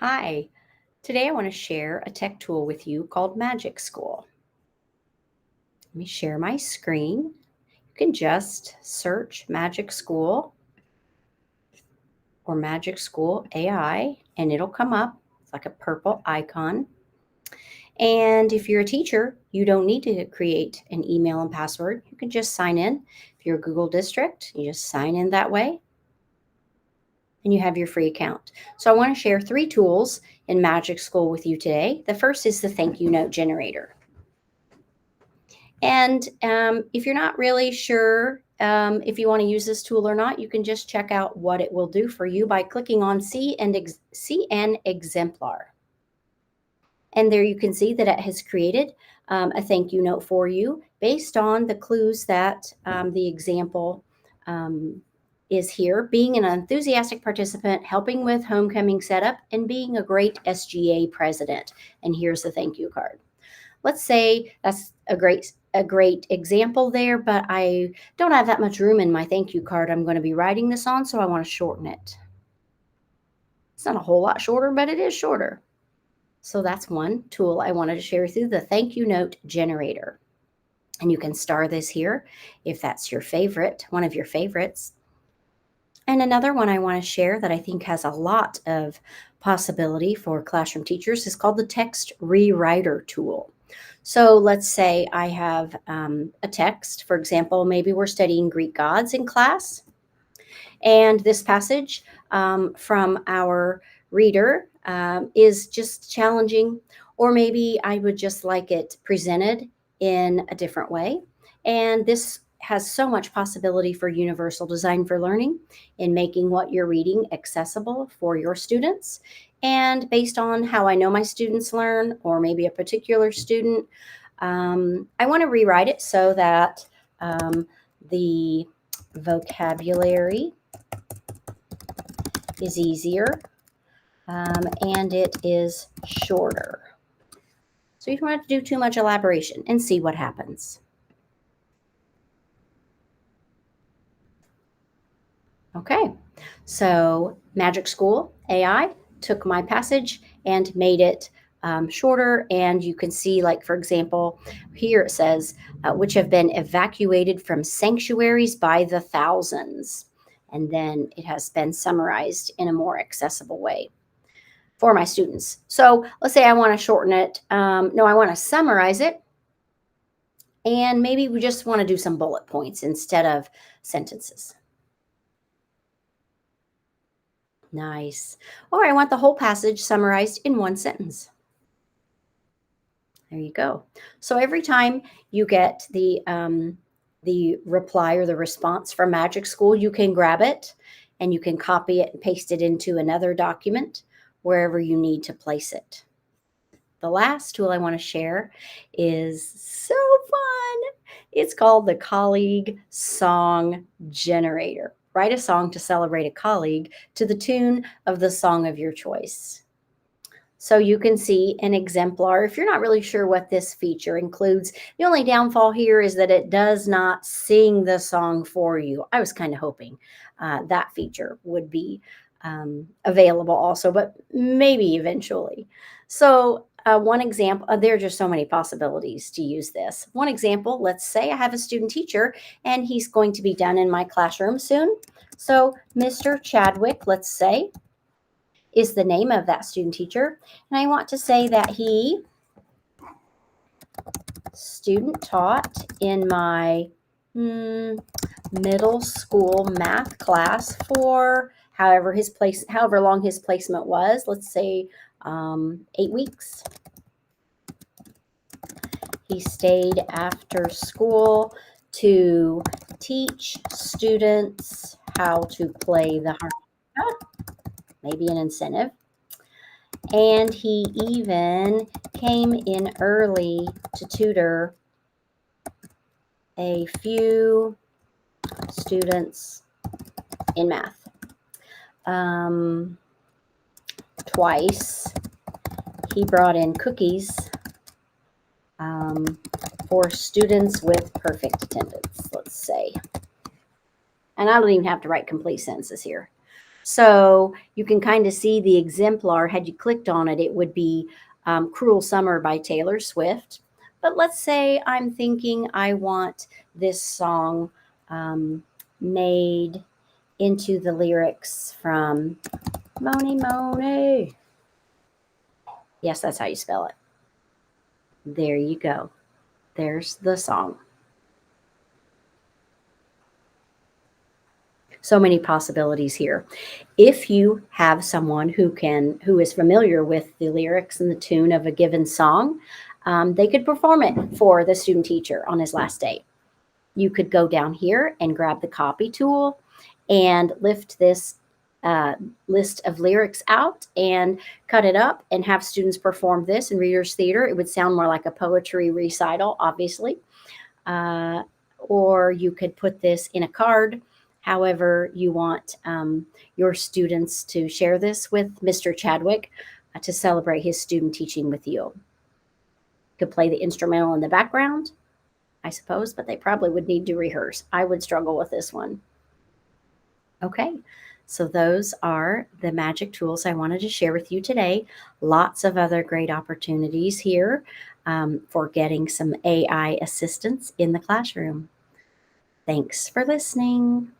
Hi, today I want to share a tech tool with you called MagicSchool. Let me share my screen. You can just search MagicSchool or MagicSchool AI and it'll come up. It's like a purple icon. And if you're a teacher, you don't need to create an email and password. You can just sign in. If you're a Google district, you just sign in that way and you have your free account. So I want to share 3 tools in MagicSchool with you today. The first is the thank you note generator. And if you're not really sure if you want to use this tool or not, you can just check out what it will do for you by clicking on See an Exemplar. And there you can see that it has created a thank you note for you based on the clues that the example is here. Being an enthusiastic participant, helping with homecoming setup, and being a great SGA president. And here's the thank you card. Let's say that's a great example there, but I don't have that much room in my thank you card I'm going to be writing this on, so I want to shorten it. It's not a whole lot shorter, but it is shorter. So that's one tool I wanted to share with you, the thank you note generator. And you can star this here if that's your favorite, one of your favorites. And another one I want to share that I think has a lot of possibility for classroom teachers is called the text rewriter tool. So let's say I have a text, for example, maybe we're studying Greek gods in class. And this passage from our reader is just challenging, or maybe I would just like it presented in a different way. And this has so much possibility for universal design for learning in making what you're reading accessible for your students. And based on how I know my students learn, or maybe a particular student, I want to rewrite it so that the vocabulary is easier and it is shorter. So you don't have to do too much elaboration and see what happens. Okay, so MagicSchool AI took my passage and made it shorter, and you can see, like, for example, here it says, which have been evacuated from sanctuaries by the thousands. And then it has been summarized in a more accessible way for my students. So let's say I want to shorten it. No, I want to summarize it. And maybe we just want to do some bullet points instead of sentences. Nice. Or I want the whole passage summarized in one sentence. There you go. So every time you get the reply or the response from MagicSchool, you can grab it and you can copy it and paste it into another document wherever you need to place it. The last tool I want to share is so fun. It's called the Colleague Song Generator. Write a song to celebrate a colleague to the tune of the song of your choice. So you can see an exemplar. If you're not really sure what this feature includes, the only downfall here is that it does not sing the song for you. I was kind of hoping that feature would be available also, but maybe eventually. So one example, there are just so many possibilities to use this. One example, let's say I have a student teacher and he's going to be done in my classroom soon. So Mr. Chadwick, let's say, is the name of that student teacher. And I want to say that he student taught in my middle school math class for however long his placement was. Let's say 8 weeks. He stayed after school to teach students how to play the harmonica, maybe an incentive. And he even came in early to tutor a few students in math. Twice he brought in cookies for students with perfect attendance, let's say. And I don't even have to write complete sentences here. So you can kind of see the exemplar. Had you clicked on it, it would be Cruel Summer by Taylor Swift. But let's say I'm thinking I want this song made into the lyrics from Moni Moni. Yes, that's how you spell it. There you go. There's the song. So many possibilities here. If you have someone who is familiar with the lyrics and the tune of a given song, they could perform it for the student teacher on his last day. You could go down here and grab the copy tool and lift this list of lyrics out and cut it up and have students perform this in Reader's Theater. It would sound more like a poetry recital, obviously. Uh, or you could put this in a card, however you want your students to share this with Mr. Chadwick to celebrate his student teaching with you. You could play the instrumental in the background, I suppose, but they probably would need to rehearse. I would struggle with this one. Okay, so those are the magic tools I wanted to share with you today. Lots of other great opportunities here for getting some AI assistance in the classroom. Thanks for listening.